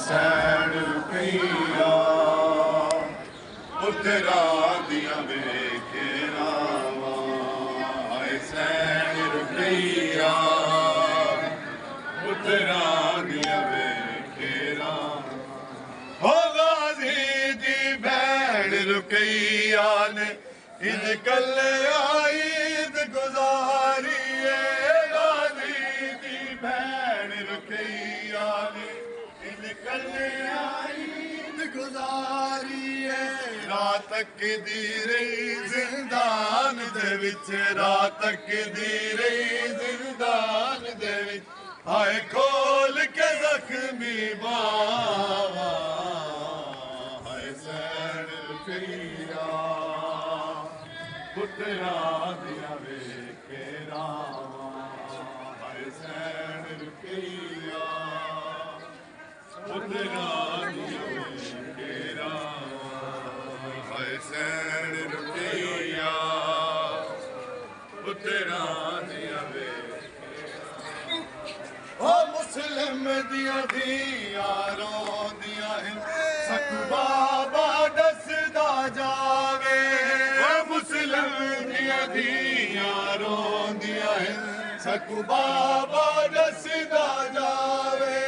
San Ruqaiya पुत्रा दिया वेखे Rama San Ruqaiya पुत्रा दिया वेखे रामा हो गाजी दी भैन रुकैया ने इन कले ईद गुजारी गाजी दी भैन रुकैया ने इन कले ईद गुजारी रात दी रही जिंदान दे विच रात दी रही जिंदान दे विच हाय खोल के जख्मी बावा हाय सैन रुकैया पुत्रा दिया वेखे रामा हाय सैन रुकैया पुत्रा दिया वेखे रामा हाय सैन रुकैया पुत्रा दिया ओ मुस्लिम दिया धिया रोंदिया सकू बाबा दसदा जावे ओ मुस्लिम दिया धिया रोंदिया सकू बाबा दसदा जावे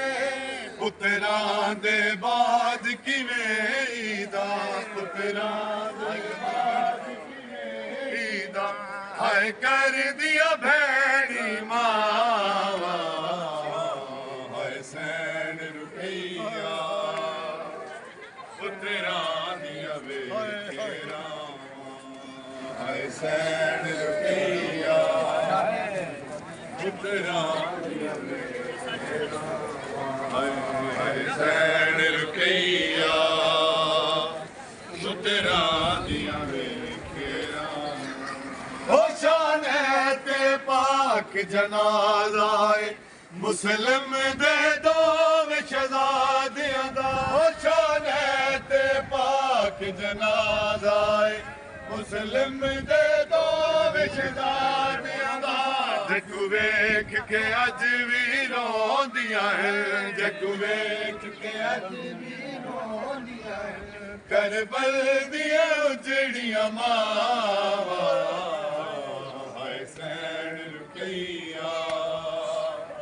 पुत्रा दे बाद किवें ईदा पुत्रा दे बाद किवें ईदा हाय कर दिया भैणी मावा हाय सैन रुकैया पुत्रा दिया वेखे रामा हाय सैन रुकैया पुत्रा दिया वेखे रामा हाय सैन रुकैया पुत्रा दिया वेखे रामा ओ शान ते पाक जनाज़ाए मुस्लिम दे दो शहज़ादियां दा ओ शान ते पाक जनाज़ाए मुस्लिम दे दो शहज़ादियां दा जकू वेख के अज भी रोंदियां है जकू वेख के अज भी रोंदियां है करबल दिया उजड़ियां मावा हाय सैन रुकैया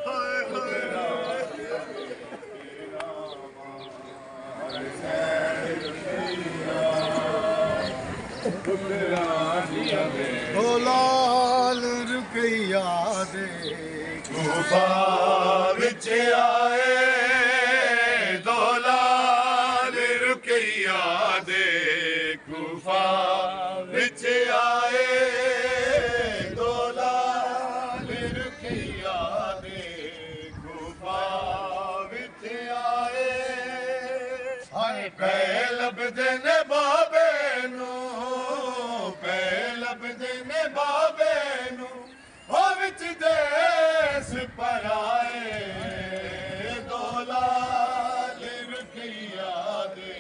पुत्रा दिया वेखे रामा हाय सैन रुकैया पुत्रा दिया वेखे लाल रुकैया दे कूफा विच आए दो लाल रुकैया दे कूफा विच आए दो लाल रुकैया दे कूफा विच आए हाय पै लभदे ने बाबे नू पै लभदे ने बाबे नू ओ विच देस पर आए दो लाल रुकैया दे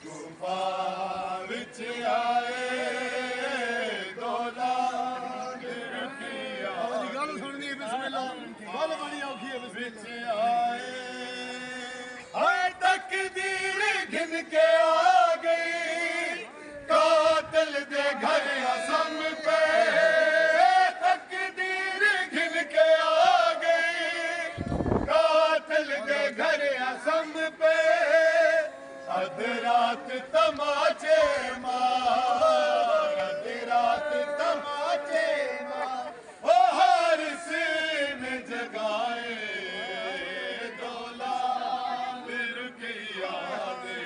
कूफा विच आए दो लाल रुकैया गल सुननी बिस्मिल्लाह गल बड़ी औखी है विच आए हाय तकदीर घिन के आ गई कातिल दे घर असम पे तकदीर घिन के आ गई कातिल दे घर असम पे अध रात तमाचे मार अध रात तमाचे मार ओ हर सीन जगाए दो लाल रुकैया दे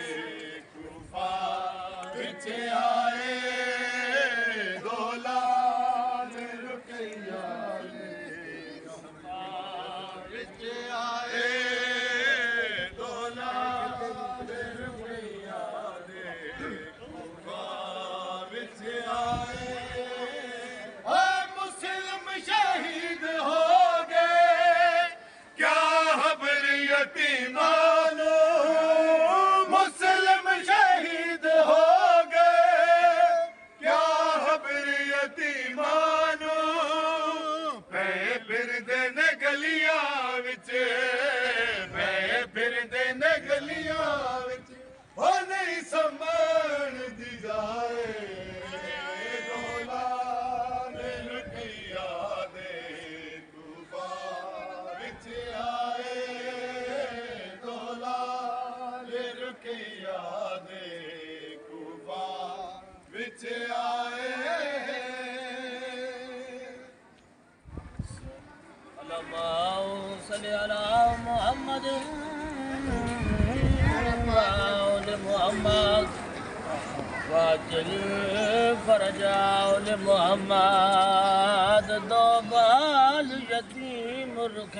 कूफा विच आए दो लाल रुकैया दे कूफा विच आए दो लाल रुकैया दे कूफा आए सल्ली अला मोहम्मद मोहम्मद वाजिल फरजाउल मोहम्मद दो बाल यतीम रुख